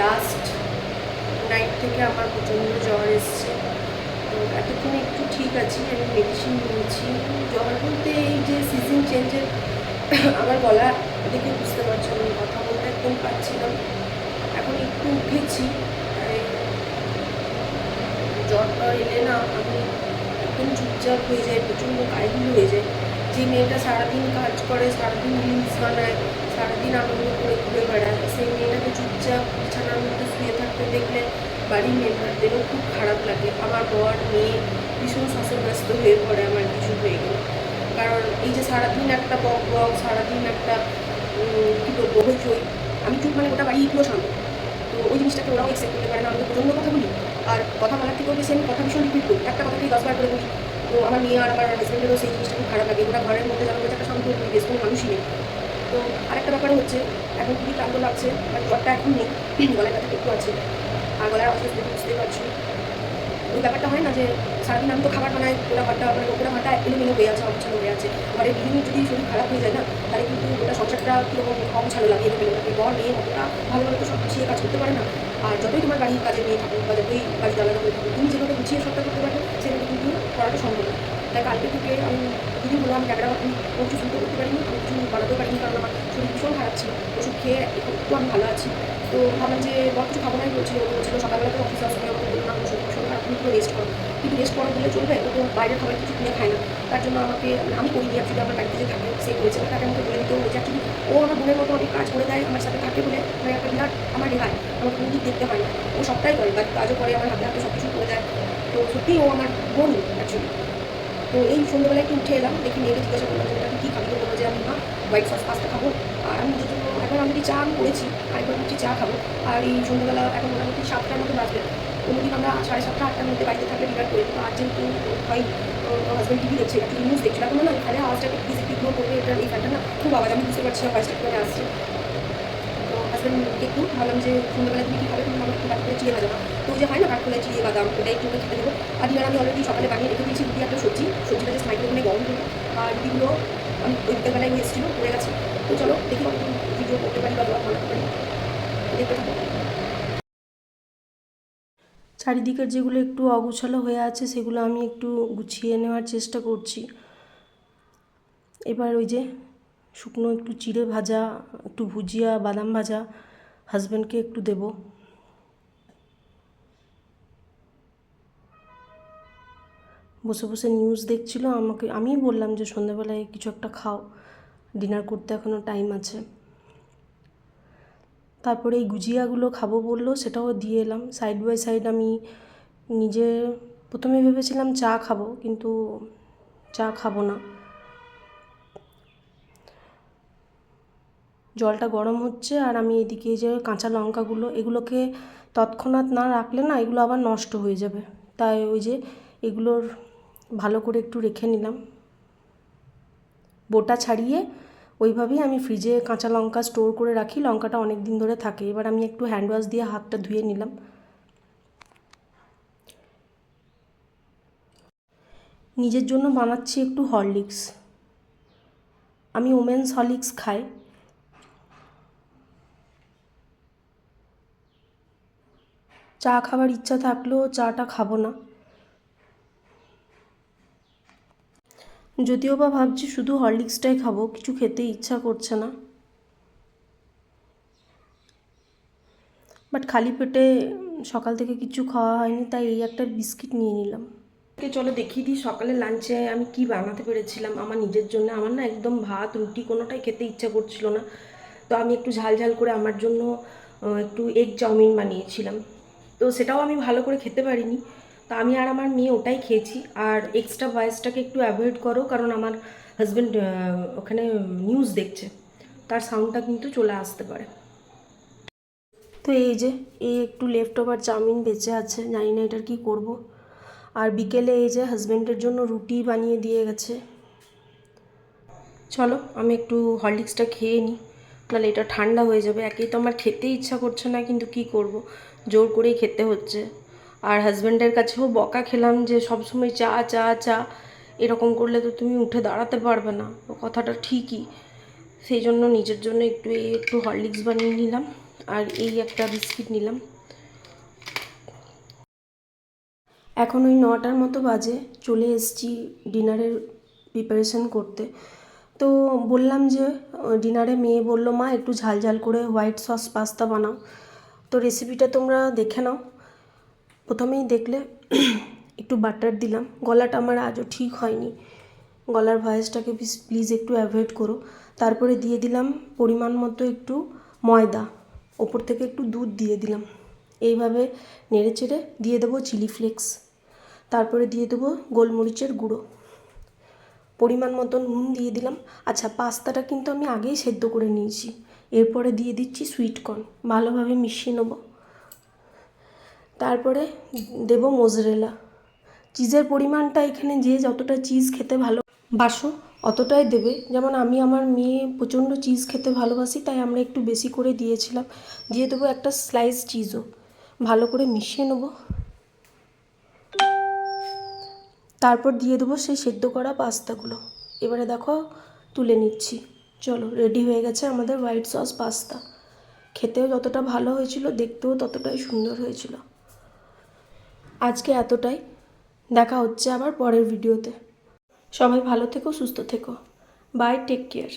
Last night থেকে আমার প্রচণ্ড জ্বর এসছে। তো এতক্ষণে একটু ঠিক আছি, আমি মেডিসিন নিয়েছি। জ্বর বলতে এই যে সিজন চেঞ্জের আমার গলা দেখে বুঝতে পারছি, আমি কথা বলতে একদম পারছিলাম। এখন একটু উঠেছি, জ্বর টর এলে না আমি একদম চুপচাপ হয়ে যায়, প্রচণ্ড কাহিল হয়ে যায়। যে মেয়েটা সারাদিন কাজ করে, সারাদিন রিলস বানায়, সারাদিন আনন্দ করে ঘুরে বেড়ায়, সেই মেয়েটাকে চুপচাপ বিছানার মধ্যে শুয়ে থাকতে দেখলে বাড়ির মেম্বারদেরও খুব খারাপ লাগে। আমার বর মেয়ে ভীষণ শাসনব্যস্ত হয়ে পড়ে আমার কিছু হয়ে গেলে। কারণ এই যে সারাদিন একটা বক বক, সারাদিন একটা কী বলবো হইচই, আমি চুপ মানে গোটা বাড়ি পুরো শান্ত। তো ওই জিনিসটাকে ওরাও অ্যাকসেপ্ট করতে পারে না। আমি তো প্রচণ্ড কথা বলি, আর কথা বলার থেকেও বেশি আমি কথা ভীষণ রিপিট করি, একটা কথাকেই 10 বার করে বলি। তো আমার মেয়ে আর আমার হাজব্যান্ডেরও সেই জিনিসটা খুব খারাপ লাগে। ওরা ঘরের মধ্যে যেন একটা শান্ত পরিবেশ, কোনো মানুষই নেই। তো আরেকটা ব্যাপার হচ্ছে, এখন খুবই ক্লান্ত লাগছে, মানে জ্বরটা এখন নেই, গলার ব্যথাটা একটু আছে, আর গলার আওয়াজ বুঝতে পারছি। ওই ব্যাপারটা হয় না যে সারাদিন আমি তো খাবার বানাই, ওরা ঘরটা মানে ওরা ঘরটা এলোমেলো হয়ে আছে, অগোছালো হয়ে আছে। ঘরের গৃহিণী যদি শরীর খারাপ হয়ে যায় না, তাহলে কিন্তু ওটা সংসারটা কীরকম অগোছালো লাগে, এলোমেলো লাগে। বর মেয়ে অতটা ভালোভাবে তো সব গুছিয়ে কাজ করতে পারে না। আর যতই তোমার বাড়ির কাজে মেয়ে থাকুক বা যতই বাড়িতে আলাদা হয়ে থাকুক, তুমি যেভাবে গুছিয়ে সবটা করতে পারবে সেভাবে কিন্তু করাটা সম্ভব না। তাই কালকে থেকে আমি দিদি বললাম আমি ক্যামেরা কিছু শুনতে করতে পারিনি, আমি কিছু বানাতেও পারিনি, কারণ আমার শরীর ভীষণ খারাপ ছিল। ওষুধ খেয়ে একটু আমি ভালো আছি। তো ভাবলাম যে বর কিছু খাবো নাই বলছিল, সকালবেলা তো অফিসে আসলে আমাকে বললো না শরীর ভীষণ খারাপ, তুমি পুরো রেস্ট করো। কিন্তু রেস্ট করা দিলে চলবে, ও তো বাইরের খাবার কিছু কিনে খায় না। তার জন্য আমাকে আমি করিনি, অ্যাকচুয়ালি আমার বাড়িতে যে থাকে সে করেছে, তাকে আমাকে বলে দিতে হয়েছে। অ্যাকচুয়ালি ও আমার বোনের মতো অনেক কাজ করে দেয়, আমার সাথে থাকে বলে মানে একটা বিরাট আমার রেহাই, আমাকে কোনো দিক দেখতে হয় না। ও সবটাই করে, বাড়ির কাজও করে, আমার হাতে হাতে সব কিছু করে দেয়। তো সত্যিই ও আমার বোন অ্যাকচুয়ালি। তো এই সন্ধ্যেবেলায় একটু উঠে এলাম, দেখি মেয়েকে জিজ্ঞাসা করলাম যে ওটাকে কী খাবি, বললো যে আমি হোয়াইট সস পাস্তা খাবো। আর আমি নিজের জন্য এখন অলরেডি চা আমি করেছি, আরেকবার ভাবছি চা খাবো। আর এই সন্ধ্যেবেলা এখন মোটামুটি 7টার মতো বাজবে। কোনোদিন আমরা 7:30 8টার মধ্যে বাড়িতে থাকলে ডিনার করি। তো আজ যেহেতু হয় হাজব্যান্ড টিভি দেখছে, একটু নিউজ দেখছিল, এখন না এখানে আওয়াজটাকে প্লিজ একটু ইগনোর করবে, এটা এই ফ্যানটা না খুব আওয়াজ, আমি বুঝতে পারছি না ভয়েসটা করে আসছে। তো হাজব্যান্ডকে একটু ভাবলাম যে সন্ধ্যাবেলা তুমি কী খাবে, তুমি আমার একটু কাঠ করে চিড়ে বাদাম, তো যে হয় না কাঠ করে চিড়ে বাদাম, ওটা একটু খেতে দেবো। আর ডিনার আমি অলরেডি সকালে বানিয়ে রেখে দিয়েছি, রুটি একটা সবজিটা জাস্ট মাইক্রোওভেনে গরম করবো। আর রুটিগুলো আমি ওই বিকেলবেলায় এসেছিলো পড়ে গেছে। তো চলো দেখি কত ভিডিও করতে পারি বা বানাতে পারি, দেখতে থাকো। চারিদিকের যেগুলো একটু অগোছালো হয়ে আছে সেগুলো আমি একটু গুছিয়ে নেওয়ার চেষ্টা করছি। এবার ওই যে শুকনো একটু চিড়ে ভাজা, একটু ভুজিয়া, বাদাম ভাজা হাজব্যান্ডকে একটু দেবো। বসে বসে নিউজ দেখছিল, আমিই বললাম যে সন্ধ্যাবেলায় কিছু একটা খাও, ডিনার করতে এখনও টাইম আছে। তারপরে এই গুজিয়াগুলো খাবো বললো, সেটাও দিয়ে এলাম। সাইড বাই সাইড আমি নিজে প্রথমে ভেবেছিলাম চা খাবো, কিন্তু চা খাবো না। জলটা গরম হচ্ছে, আর আমি এদিকে যে কাঁচা লঙ্কাগুলো, এগুলোকে তৎক্ষণাৎ না রাখলে না এগুলো আবার নষ্ট হয়ে যাবে। তাই ওই যে এগুলোর ভালো করে একটু রেখে নিলাম, বোটা ছাড়িয়ে ওইভাবেই আমি ফ্রিজে কাঁচা লঙ্কা স্টোর করে রাখি, লঙ্কাটা অনেক দিন ধরে থাকে। এবার আমি একটু হ্যান্ড ওয়াশ দিয়ে হাতটা ধুয়ে নিলাম। নিজের জন্য বানাচ্ছি একটু হরলিক্স, আমি ওমেন্স হরলিক্স খাই। চা খাবার ইচ্ছা থাকলেও চাটা খাবো না, যদিও বা ভাবছি শুধু হরলিক্সটাই খাবো, কিছু খেতে ইচ্ছা করছে না। বাট খালি পেটে সকাল থেকে কিছু খাওয়া হয়নি, তাই এই একটা বিস্কিট নিয়ে নিলাম। চলো দেখিয়ে দিই সকালে লাঞ্চে আমি কি বানাতে পেরেছিলাম আমার নিজের জন্য। আমার না একদম ভাত রুটি কোনোটাই খেতে ইচ্ছা করছিল না, তো আমি একটু ঝাল ঝাল করে আমার জন্য একটু এগ চাউমিন বানিয়েছিলাম। তো সেটাও আমি ভালো করে খেতে পারিনি, তো আমি আর আমার মেয়ে ওটাই খেয়েছি। আর এক্সট্রা ভয়েসটাকে একটু অ্যাভয়েড করো, কারণ আমার হাজব্যান্ড ওখানে নিউজ দেখছে, তার সাউন্ডটা কিন্তু চলে আসতে পারে। তো এই যে এই একটু লেফট ওভার চাউমিন বেঁচে আছে, জানি না এটার কী করব। আর বিকেলে এই যে হাজব্যান্ডের জন্য রুটি বানিয়ে দিয়ে গেছে। চলো আমি একটু হরলিক্সটা খেয়ে নিই, নাহলে এটা ঠান্ডা হয়ে যাবে। একেই তো আমার খেতে ইচ্ছা করছে না, কিন্তু কি করব, জোর করেই খেতে হচ্ছে। আর হাজব্যান্ডের কাছেও বকা খেলাম যে সবসময় চা চা চা, এরকম করলে তো তুমি উঠে দাঁড়াতে পারবে না, তো কথাটা ঠিকই। সেই জন্য নিজের জন্য একটু হরলিক্স বানিয়ে নিলাম। আর এই একটা বিস্কিট নিলাম। এখন ওই 9টার মতো বাজে, চলে এসেছি ডিনারের প্রিপারেশন করতে। তো বললাম যে ডিনারে মেয়ে বলল মা একটু ঝাল ঝাল করে হোয়াইট সস পাস্তা বানাও। তো রেসিপিটা তোমরা দেখে নাও। প্রথমেই দেখলে একটু বাটার দিলাম। গলাটা আমার আজও ঠিক হয়নি, গলার ভয়েসটাকে প্লিজ একটু অ্যাভয়েড করো। তারপরে দিয়ে দিলাম পরিমাণ মতো একটু ময়দা, ওপর থেকে একটু দুধ দিয়ে দিলাম। এইভাবে নেড়ে চেড়ে দিয়ে দেবো চিলি ফ্লেক্স, তারপরে দিয়ে দেবো গোলমরিচের গুঁড়ো, পরিমাণ মতো নুন দিয়ে দিলাম। আচ্ছা, পাস্তাটা কিন্তু আমি আগেই সেদ্ধ করে নিয়েছি। এরপরে দিয়ে দিচ্ছি সুইট কর্ন, ভালোভাবে মিশিয়ে নেব। তারপরে দেব মোজরেলা। চিজের পরিমাণটা এখানে যে যতটা চিজ খেতে ভালোবাসো অতটাই দেবে। যেমন আমি আমার মেয়ে প্রচণ্ড চিজ খেতে ভালোবাসি, তাই আমরা একটু বেশি করে দিয়েছিলাম। দিয়ে দেবো একটা স্লাইস চিজও, ভালো করে মিশিয়ে নেব। তারপর দিয়ে দেবো সেই সেদ্ধ করা পাস্তাগুলো। এবারে দেখো তুলে নিচ্ছি। চলো, রেডি হয়ে গেছে আমাদের হোয়াইট সস পাস্তা। খেতেও যতটা ভালো হয়েছিল, দেখতেও ততটাই সুন্দর হয়েছিল। আজকে এতটাই, দেখা হচ্ছে আবার পরের ভিডিওতে। সবাই ভালো থেকো, সুস্থ থেকো। Bye, take care.